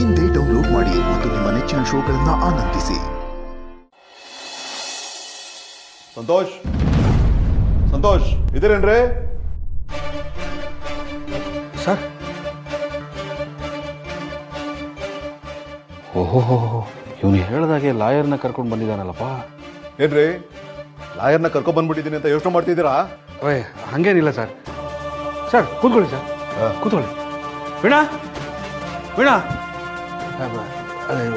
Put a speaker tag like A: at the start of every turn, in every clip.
A: ಇಂದೇ ಡೌನ್ಲೋಡ್ ಮಾಡಿ ಮತ್ತು ನಿಮ್ಮ ನೆಚ್ಚಿನ ಶೋಗಳನ್ನು ಆನಂದಿಸಿ.
B: ಸಂತೋಷ್ ಸಂತೋಷ್ ಇದೇನೇನ್ರಿ
C: ಸರ್? ಓಹೋ, ಇವನು ಹೇಳ್ದಾಗೆ ಲಾಯರ್ನ ಕರ್ಕೊಂಡು ಬಂದಿದ್ದಾನಲ್ಲಪ್ಪ.
B: ಏನ್ರಿ ಲಾಯರ್ನ ಕರ್ಕೊ ಬಂದ್ಬಿಟ್ಟಿದ್ದೀನಿ ಅಂತ ಯೋಚನೆ ಮಾಡ್ತಿದ್ದೀರಾ?
C: ಓಯ್, ಹಾಗೇನಿಲ್ಲ ಸರ್. ಸರ್ ಕೂತ್ಕೊಳ್ಳಿ ಸರ್, ಕೂತ್ಕೊಳ್ಳಿ. ವೀಣಾ, ವೀಣಾ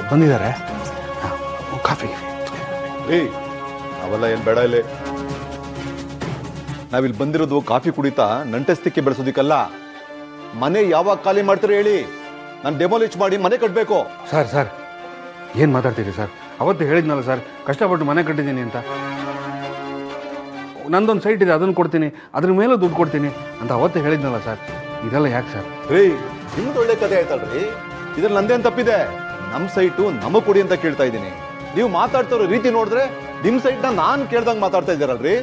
C: ಬಂದಿದ್ದಾರೆ. ಕಾಫಿ
B: ರೀ ಅವೆಲ್ಲ ಏನು ಬೇಡ ಇಲ್ಲಿ. ನಾವಿಲ್ಲಿ ಬಂದಿರೋದು ಕಾಫಿ ಕುಡಿತಾ ನಂಟಸ್ತಿಕೆ ಬೆಳೆಸೋದಿಕ್ಕಲ್ಲ. ಮನೆ ಯಾವಾಗ ಖಾಲಿ ಮಾಡ್ತೀರಿ ಹೇಳಿ, ನಾನು ಡೆಮೋಲಿಚ್ ಮಾಡಿ ಮನೆ ಕಟ್ಟಬೇಕು.
C: ಸರ್ ಏನು ಮಾತಾಡ್ತೀರಿ ಸರ್? ಅವತ್ತು ಹೇಳಿದ್ನಲ್ಲ ಸರ್, ಕಷ್ಟಪಟ್ಟು ಮನೆ ಕಟ್ಟಿದ್ದೀನಿ ಅಂತ. ನಂದೊಂದು ಸೈಟ್ ಇದೆ, ಅದನ್ನು ಕೊಡ್ತೀನಿ, ಅದ್ರ ಮೇಲೂ ದುಡ್ಡು ಕೊಡ್ತೀನಿ ಅಂತ ಅವತ್ತು ಹೇಳಿದ್ನಲ್ಲ ಸರ್. ಇದೆಲ್ಲ ಯಾಕೆ ಸರ್?
B: ರೀ ನಿಮ್ದು ಒಳ್ಳೆ ಕಥೆ ಆಯ್ತಲ್ರಿ, ಇದ್ರಲ್ಲಿ ನಂದೇನು ತಪ್ಪಿದೆ? ನಮ್ಮ ಸೈಟು ನಮಗೆ ಕೊಡಿ ಅಂತ ಕೇಳ್ತಾ ಇದ್ದೀನಿ. ನೀವು ಮಾತಾಡ್ತಿರೋ ರೀತಿ ನೋಡಿದ್ರೆ ನಿಮ್ಮ ಸೈಟ್ನ ನಾನು ಕೇಳ್ದಂಗೆ ಮಾತಾಡ್ತಾ ಇದ್ದೀರಲ್ರಿ.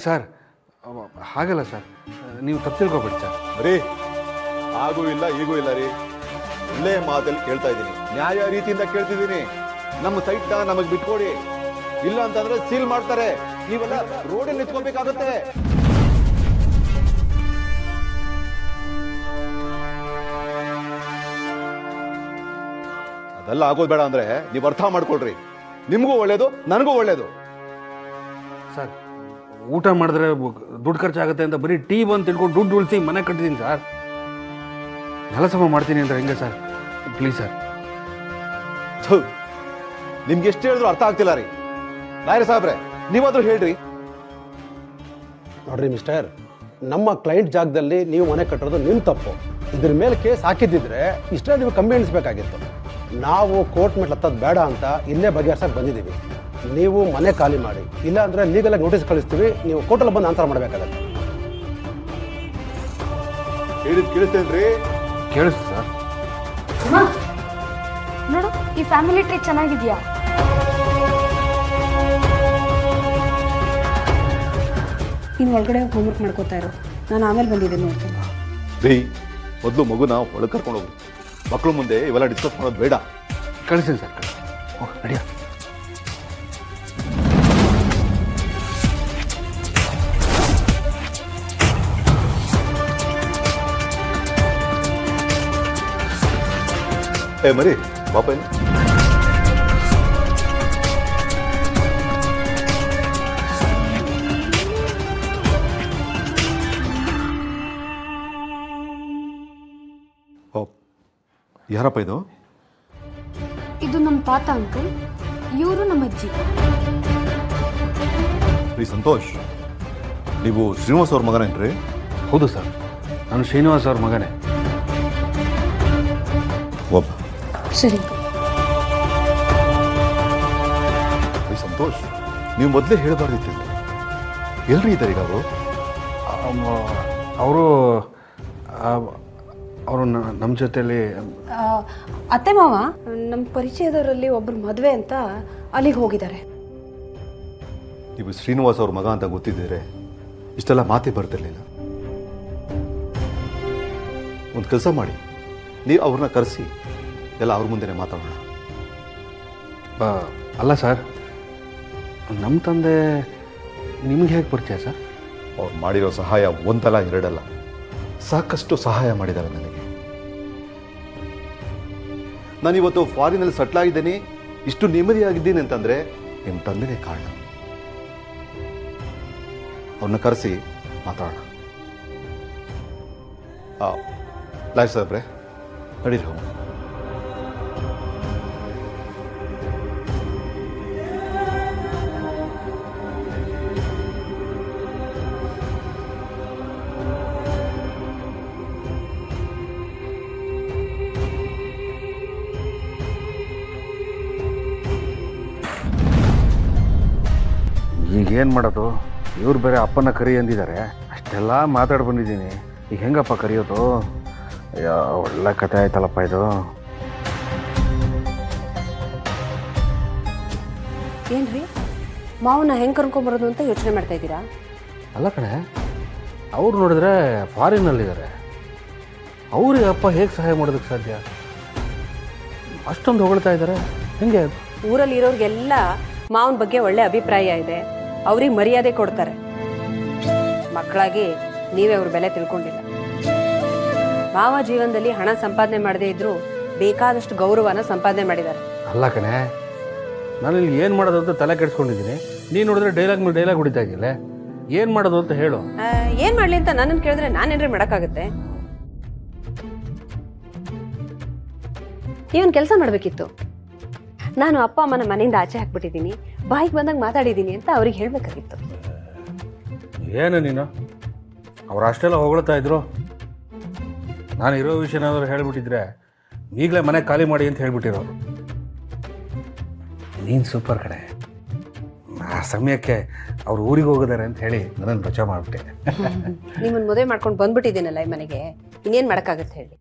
C: ಸರ್ ಹಾಗಲ್ಲ ಸರ್, ನೀವು ತಪ್ಪು ತಿಳ್ಕೊಬೇಡಿ ಸರ್.
B: ರೀ ಆಗೂ ಇಲ್ಲ ಈಗೂ ಇಲ್ಲ ರೀ, ಒಳ್ಳೆ ಮಾತಲ್ಲಿ ಕೇಳ್ತಾ ಇದ್ದೀನಿ, ನ್ಯಾಯ ರೀತಿಯಿಂದ ಕೇಳ್ತಿದ್ದೀನಿ. ನಮ್ಮ ಸೈಟ್ನ ನಮಗೆ ಬಿಟ್ಕೊಡಿ, ಇಲ್ಲ ಅಂತಂದ್ರೆ ಸೀಲ್ ಮಾಡ್ತಾರೆ. ನೀವೆಲ್ಲ ರೋಡಲ್ಲಿ ನಿಂತ್ಕೋಬೇಕಾಗತ್ತೆ. ಅದೆಲ್ಲ ಆಗೋದು ಬೇಡ ಅಂದ್ರೆ ನೀವು ಅರ್ಥ ಮಾಡ್ಕೊಳ್ರಿ, ನಿಮಗೂ ಒಳ್ಳೇದು ನನಗೂ ಒಳ್ಳೇದು.
C: ಸರ್ ಊಟ ಮಾಡಿದ್ರೆ ದುಡ್ಡು ಖರ್ಚಾಗುತ್ತೆ ಅಂತ ಬರೀ ಟೀ ಬಂದು ತಿಳ್ಕೊಂಡು ದುಡ್ಡು ಉಳಿಸಿ ಮನೆ ಕಟ್ಟಿದ್ದೀನಿ ಸರ್. ನೆಲಸಮ ಮಾಡ್ತೀನಿ ಅಂದ್ರೆ ಹೆಂಗೆ ಸರ್? Please sir.
B: ನಿಮ್ಗೆ ಎಷ್ಟು ಹೇಳಿದ್ರು ಅರ್ಥ ಆಗ್ತಿಲ್ಲ ರೀ. ಲಾಯರ್ ಸಾಹೇಬ್ರೆ ನೀವಾದ್ರೂ ಹೇಳ್ರಿ.
D: ನೋಡ್ರಿ ಮಿಸ್ಟರ್, ನಮ್ಮ ಕ್ಲೈಂಟ್ ಜಾಗದಲ್ಲಿ ನೀವು ಮನೆ ಕಟ್ಟೋದು ನಿಮ್ಮ ತಪ್ಪು. ಇದ್ರ ಮೇಲೆ ಕೇಸ್ ಹಾಕಿದ್ದಿದ್ರೆ ಇಷ್ಟೇ ನೀವು ಕಮ್ಮಿ ಎಣಿಸ್ಬೇಕಾಗಿತ್ತು. ನಾವು ಕೋರ್ಟ್ ಮೇಲೆ ಹತ್ತೋದು ಬೇಡ ಅಂತ ಇಲ್ಲೇ ಬಗೆಹರ್ಸಕ್ಕೆ ಬಂದಿದ್ದೀವಿ. ನೀವು ಮನೆ ಖಾಲಿ ಮಾಡಿ, ಇಲ್ಲ ಅಂದರೆ ಲೀಗಲಾಗಿ ನೋಟಿಸ್ ಕಳಿಸ್ತೀವಿ, ನೀವು ಕೋರ್ಟಲ್ಲಿ ಬಂದು ಆನ್ಸರ್ ಮಾಡಬೇಕಾಗತ್ತೆ.
B: ಹೇಳಿದ್ ಕೇಳಿಸ್ತೇನ್ರಿ?
C: ಕೇಳಿಸ್ತು ಸರ್.
E: ನೋಡು, ಈ ಫ್ಯಾಮಿಲಿ ಟ್ರೀ ಚೆನ್ನಾಗಿದ್ಯಾ?
F: ನೀನು ಒಳಗಡೆ ಹೋಮ್ವರ್ಕ್ ಮಾಡ್ಕೋತಾ ಇರೋ, ನಾನು ಆಮೇಲೆ ಬಂದಿದ್ದೀನಿ ನೋಡ್ತೀನಿ.
B: ರೀ ಮೊದಲು ಮಗುನ ಒಳಗೆ ಕರ್ಕೊಂಡು ಹೋಗಿ, ಮಕ್ಕಳು ಮುಂದೆ ಇವೆಲ್ಲ ಡಿಸ್ಕಸ್ ಮಾಡೋದು ಬೇಡ.
C: ಕಳಿಸ್ತೀನಿ ಸರ್, ಕಳಿಸಿ. ಓಹ್ ನಡಿಯ.
B: ಏ ಮರಿ ಪಾಪ ಏನು? ಯಾರಪ್ಪ ಇದು?
E: ಇದು ನಮ್ಮ ತಾತ ಅಂಕಲ್, ಇವರು ನಮ್ಮ ಅಜ್ಜಿ.
B: ರೀ ಸಂತೋಷ್, ನೀವು ಶ್ರೀನಿವಾಸ್ ಅವ್ರ ಮಗನೇನ್ರಿ?
C: ಹೌದು ಸರ್, ನಾನು ಶ್ರೀನಿವಾಸ್ ಅವ್ರ ಮಗನೇ.
B: ಒಬ್ಬ
F: ಸರಿ.
B: ರೀ ಸಂತೋಷ್, ನೀವು ಮೊದಲೇ ಹೇಳಬಾರ್ದಿತ್ತು. ಎಲ್ರಿ ಇದ್ದಾರೆ ಈಗ ಅವರು?
C: ಅವರು ನಮ್ಮ ಜೊತೆಯಲ್ಲಿ.
F: ಅತ್ತೆ ಮಾವ ನಮ್ಮ ಪರಿಚಯದವರಲ್ಲಿ ಒಬ್ಬರು ಮದುವೆ ಅಂತ ಅಲ್ಲಿಗೆ ಹೋಗಿದ್ದಾರೆ.
B: ನೀವು ಶ್ರೀನಿವಾಸ್ ಅವ್ರ ಮಗ ಅಂತ ಗೊತ್ತಿದ್ದರೆ ಇಷ್ಟೆಲ್ಲ ಮಾತೇ ಬರ್ತಿರ್ಲಿಲ್ಲ. ಒಂದು ಕೆಲಸ ಮಾಡಿ, ನೀವು ಅವ್ರನ್ನ ಕರೆಸಿ ಎಲ್ಲ ಅವ್ರ ಮುಂದೆನೇ ಮಾತಾಡೋಣ.
C: ಅಲ್ಲ ಸರ್, ನಮ್ಮ ತಂದೆ ನಿಮ್ಗೆ ಹೇಗೆ ಪರಿಚಯ ಸರ್?
B: ಅವ್ರು ಮಾಡಿರೋ ಸಹಾಯ ಒಂದಲ್ಲ ಎರಡಲ್ಲ, ಸಾಕಷ್ಟು ಸಹಾಯ ಮಾಡಿದ್ದಾರೆ ನನಗೆ. ನಾನಿವತ್ತು ಫಾರಿನಲ್ಲಿ ಸೆಟ್ಲ್ ಆಗಿದ್ದೀನಿ, ಇಷ್ಟು ನೆಮ್ಮದಿಯಾಗಿದ್ದೀನಿ ಅಂತಂದರೆ ನಿಮ್ಮ ತಂದೆನೇ ಕಾರಣ. ಅವ್ರನ್ನ ಕರೆಸಿ ಮಾತಾಡೋಣ. ಲಾಯರ್ ಸಾಹೇಬ್ರೆ ನಡೀರಿ ಹೋಗೋಣ.
C: ಈಗೇನು ಮಾಡೋದು? ಇವ್ರು ಬೇರೆ ಅಪ್ಪನ ಕರಿ ಅಂದಿದ್ದಾರೆ. ಅಷ್ಟೆಲ್ಲ ಮಾತಾಡಿ ಬಂದಿದ್ದೀನಿ, ಈಗ ಹೆಂಗಪ್ಪ ಕರೆಯೋದು? ಒಳ್ಳೆ ಕತೆ ಆಯ್ತಲ್ಲಪ್ಪ ಇದು.
F: ಏನ್ರಿ ಮಾವನ ಹೆಂಗೆ ಕರ್ಕೊಂಬರೋದು ಅಂತ ಯೋಚನೆ ಮಾಡ್ತಾ ಇದ್ದೀರಾ?
C: ಅಲ್ಲ ಕಣೆ, ಅವ್ರು ನೋಡಿದ್ರೆ ಫಾರಿನಲ್ಲಿದ್ದಾರೆ. ಅವ್ರಿಗೆ ಅಪ್ಪ ಹೇಗೆ ಸಹಾಯ ಮಾಡೋದಕ್ಕೆ ಸಾಧ್ಯ? ಅಷ್ಟೊಂದು ಹೊಗಳ್ತಾ ಇದ್ದಾರೆ, ಹೆಂಗೆ?
F: ಊರಲ್ಲಿ ಇರೋರಿಗೆಲ್ಲ ಮಾವನ ಬಗ್ಗೆ ಒಳ್ಳೆ ಅಭಿಪ್ರಾಯ ಇದೆ, ಅವ್ರಿಗೆ ಮರ್ಯಾದೆ ಕೊಡ್ತಾರೆ. ಮಕ್ಕಳಾಗಿ ನೀವೇ ಅವ್ರ ಬೆಲೆ ತಿಳ್ಕೊಂಡಿಲ್ಲ. ಮಾವ ಜೀವನದಲ್ಲಿ ಹಣ ಸಂಪಾದನೆ ಮಾಡದೇ ಇದ್ರು ಬೇಕಾದಷ್ಟು ಗೌರವನ ಸಂಪಾದನೆ ಮಾಡಿದ್ದಾರೆ.
C: ಅಲ್ಲ ಕಣೆ, ನಾನು ಇಲ್ಲಿ ಏನು ಮಾಡೋದು ಅಂತ ತಲೆ ಕೆಡಿಸ್ಕೊಂಡಿದ್ದೀನಿ. ನೀನು ನೋಡಿದ್ರೆ ಡೈಲಾಗ್ ಮೇಲೆ ಡೈಲಾಗ್ ಹೊಡಿತಾ ಇದೆಯಲ್ಲ, ಏನು ಮಾಡೋದು ಅಂತ ಹೇಳು.
F: ಏನ್ ಮಾಡ್ಲಿ ಅಂತ ನನ್ನನ್ನು ಕೇಳಿದ್ರೆ ನಾನೇನ್ರಿ ಮಾಡಕ್ಕಾಗತ್ತೆ? ನೀವೊಂದು ಕೆಲಸ ಮಾಡ್ಬೇಕಿತ್ತು. ನಾನು ಅಪ್ಪ ಅಮ್ಮನ ಮನೆಯಿಂದ ಆಚೆ ಹಾಕ್ಬಿಟ್ಟಿದ್ದೀನಿ, ಬಾಯಿಗೆ ಬಂದಾಗ ಮಾತಾಡಿದ್ದೀನಿ ಅಂತ ಅವ್ರಿಗೆ ಹೇಳ್ಬೇಕಾಗಿತ್ತು.
C: ಏನು ನೀನು? ಅವ್ರು ಅಷ್ಟೆಲ್ಲ ಹೊಗಳ್ತಾ ಇದ್ರು. ನಾನು ಇರೋ ವಿಷಯನಾದ್ರು ಹೇಳ್ಬಿಟ್ಟಿದ್ರೆ ಈಗಲೇ ಮನೆ ಖಾಲಿ ಮಾಡಿ ಅಂತ ಹೇಳ್ಬಿಟ್ಟಿರೋರು. ನೀನು ಸೂಪರ್ ಕಡೆ. ಆ ಸಮಯಕ್ಕೆ ಅವ್ರು ಊರಿಗೆ ಹೋಗಿದ್ದಾರೆ ಅಂತ ಹೇಳಿ ನನ್ನನ್ನು ಬಚಾವ್ ಮಾಡಿಬಿಟ್ಟೆ.
F: ನಿಮ್ಮನ್ನು ಮದುವೆ ಮಾಡ್ಕೊಂಡು ಬಂದ್ಬಿಟ್ಟಿದ್ದೀನಲ್ಲ ಈ ಮನೆಗೆ, ಇನ್ನೇನು ಮಾಡೋಕ್ಕಾಗತ್ತೆ ಹೇಳಿ?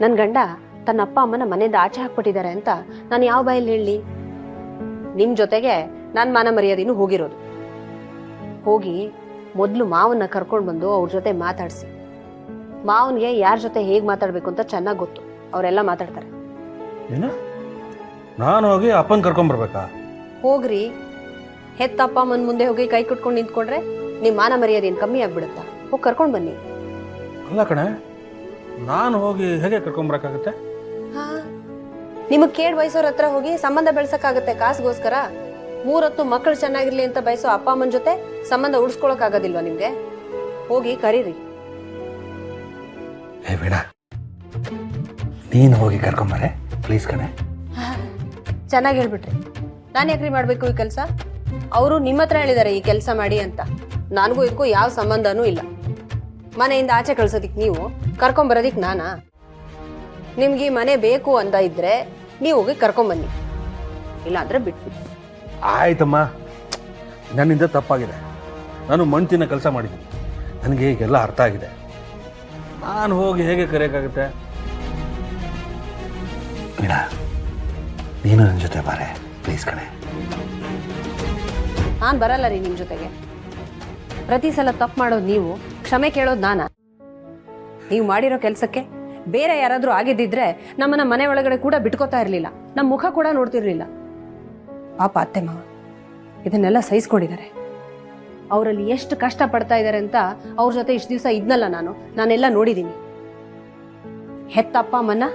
F: ನನ್ನ ಗಂಡ ತನ್ನ ಅಪ್ಪ ಅಮ್ಮನ ಮನೆಯಿಂದ ಆಚೆ ಹಾಕ್ಬಿಟ್ಟಿದ್ದಾರೆ ಅಂತ ನಾನು ಯಾವ ಬಾಯಲ್ಲಿ ಹೇಳಿ? ನಿಮ್ಮ ಜೊತೆಗೆ ನಾನು ಮಾನ ಮರ್ಯಾದೆನೂ ಹೋಗಿರೋದು. ಹೋಗಿ ಮೊದಲು ಮಾವನ್ನ ಕರ್ಕೊಂಡು ಬಂದು ಅವ್ರ ಜೊತೆ ಮಾತಾಡಿಸಿ. ಮಾವನಿಗೆ ಯಾರ ಜೊತೆ ಹೇಗೆ ಮಾತಾಡಬೇಕು ಅಂತ ಚೆನ್ನಾಗಿ ಗೊತ್ತು, ಅವರೆಲ್ಲ ಮಾತಾಡ್ತಾರೆ.
C: ಏನು? ನಾನು ಹೋಗಿ ಅಪ್ಪನ ಕರ್ಕೊಂಬರ್ಬೇಕಾ?
F: ಹೋಗ್ರಿ, ಹೆತ್ತ ಅಪ್ಪ ಅಮ್ಮನ ಮುಂದೆ ಹೋಗಿ ಕೈ ಕುಟ್ಕೊಂಡು ನಿಂತ್ಕೊಂಡ್ರೆ ನಿಮ್ಮ ಮಾನ ಮರ್ಯಾದೆ ಏನು ಕಮ್ಮಿ ಆಗ್ಬಿಡುತ್ತಾ? ಹೋಗಿ ಕರ್ಕೊಂಡು ಬನ್ನಿ.
C: ಅಲ್ಲ ಕಣೆ, ನಾನು ಹೋಗಿ ಹೇಗೆ ಕರ್ಕೊಂಬರಕ್ಕಾಗತ್ತೆ?
F: ನಿಮಗೆ ಕೇಡ್ ಬಯಸೋರ ಹತ್ರ ಹೋಗಿ ಸಂಬಂಧ ಬೆಳ್ಸಕ್ಕಾಗತ್ತೆ ಕಾಸಿಗೋಸ್ಕರ? 3 ಹೊತ್ತು ಮಕ್ಕಳು ಚೆನ್ನಾಗಿರ್ಲಿ ಅಂತ ಬಯಸೋ ಅಪ್ಪ ಅಮ್ಮನ ಜೊತೆ ಸಂಬಂಧ ಉಳಿಸ್ಕೊಳಕ್ ಆಗೋದಿಲ್ವಾ ನಿಮ್ಗೆ? ಹೋಗಿ ಕರೀರಿ.
C: ಹೇ ಬೇಡ, ನೀನು ಹೋಗಿ ಕರ್ಕೊಂಬರೆ ಪ್ಲೀಸ್ ಕಣೆ.
F: ಚೆನ್ನಾಗಿ ಹೇಳ್ಬಿಟ್ರಿ. ನಾನು ಯಾಕ್ರಿ ಮಾಡ್ಬೇಕು ಈ ಕೆಲಸ? ಅವರು ನಿಮ್ಮ ಹತ್ರ ಹೇಳಿದ್ದಾರೆ ಈ ಕೆಲಸ ಮಾಡಿ ಅಂತ. ನನಗೂ ಇದಕ್ಕೂ ಯಾವ ಸಂಬಂಧನೂ ಇಲ್ಲ. ಮನೆಯಿಂದ ಆಚೆ ಕಳ್ಸೋದಿಕ್ ನೀವು, ಕರ್ಕೊಂಬರೋದಿಕ್ ನಾನಾ? ನಿಮ್ಗೆ ಈ ಮನೆ ಬೇಕು ಅಂತ ಇದ್ರೆ ನೀವು ಹೋಗಿ ಕರ್ಕೊಂಬನ್ನಿ, ಇಲ್ಲಾಂದ್ರೆ ಬಿಟ್ಬಿಡಿ.
C: ಆಯ್ತಮ್ಮ, ನನ್ನಿಂದ ತಪ್ಪಾಗಿದೆ. ನಾನು ಮಣ್ತಿನ ಕೆಲಸ ಮಾಡಿದ್ದೀನಿ, ನನಗೆ ಈಗೆಲ್ಲ ಅರ್ಥ ಆಗಿದೆ. ನಾನು ಹೋಗಿ ಹೇಗೆ ಕರೆಯೋಕ್ಕಾಗುತ್ತೆ? ಬೇಡ, ನೀನು ನನ್ನ ಜೊತೆ ಬಾರೆ ಪ್ಲೀಸ್ ಕಣೆ.
F: ನಾನು ಬರಲ್ಲ ರೀ ನಿಮ್ಮ ಜೊತೆಗೆ. ಪ್ರತಿ ಸಲ ತಪ್ಪು ಮಾಡೋದು ನೀವು, ಕ್ಷಮೆ ಕೇಳೋದು ನಾನಾ? ನೀವು ಮಾಡಿರೋ ಕೆಲಸಕ್ಕೆ ಬೇರೆ ಯಾರಾದರೂ ಆಗಿದ್ದಿದ್ರೆ ನಮ್ಮನ್ನ ಮನೆ ಒಳಗಡೆ ಕೂಡ ಬಿಟ್ಕೋತಾ ಇರಲಿಲ್ಲ, ನಮ್ಮ ಮುಖ ಕೂಡ ನೋಡ್ತಿರ್ಲಿಲ್ಲ. ಪಾಪ ಅತ್ತೆ ಮಾವ ಇದನ್ನೆಲ್ಲ ಸಹಿಸ್ಕೊಂಡಿದ್ದಾರೆ. ಅವರಲ್ಲಿ ಎಷ್ಟು ಕಷ್ಟ ಪಡ್ತಾ ಇದ್ದಾರೆ ಅಂತ ಅವ್ರ ಜೊತೆ ಇಷ್ಟು ದಿವಸ ಇದ್ನಲ್ಲ ನಾನೆಲ್ಲ ನೋಡಿದ್ದೀನಿ. ಹೆತ್ತ ಅಪ್ಪ ಅಮ್ಮನ್ನ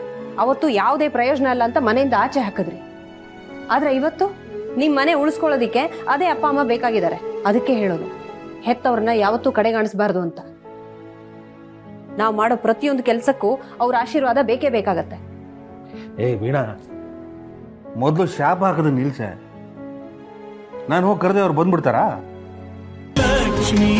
F: ಅವತ್ತು ಯಾವುದೇ ಪ್ರಯೋಜನ ಅಲ್ಲ ಅಂತ ಮನೆಯಿಂದ ಆಚೆ ಹಾಕಿದ್ರಿ. ಆದ್ರೆ ಇವತ್ತು ನಿಮ್ಮ ಮನೆ ಉಳಿಸ್ಕೊಳ್ಳೋದಿಕ್ಕೆ ಅದೇ ಅಪ್ಪ ಅಮ್ಮ ಬೇಕಾಗಿದ್ದಾರೆ. ಅದಕ್ಕೆ ಹೇಳೋದು, ಹೆತ್ತವ್ರನ್ನ ಯಾವತ್ತೂ ಕಡೆಗಾಣಿಸ್ಬಾರ್ದು ಅಂತ. ನಾವು ಮಾಡೋ ಪ್ರತಿಯೊಂದು ಕೆಲಸಕ್ಕೂ ಅವ್ರ ಆಶೀರ್ವಾದ ಬೇಕೇ ಬೇಕಾಗತ್ತೆ.
C: ವೀಣಾ, ಮೊದಲು ಶಾಪ ಹಾಕೋದು ನಿಲ್ಸೆ. ನಾನು ಹೋಗಿ ಕರೆದೆ ಅವ್ರು ಬಂದ್ಬಿಡ್ತಾರಾ?
G: ಲಕ್ಷ್ಮೀ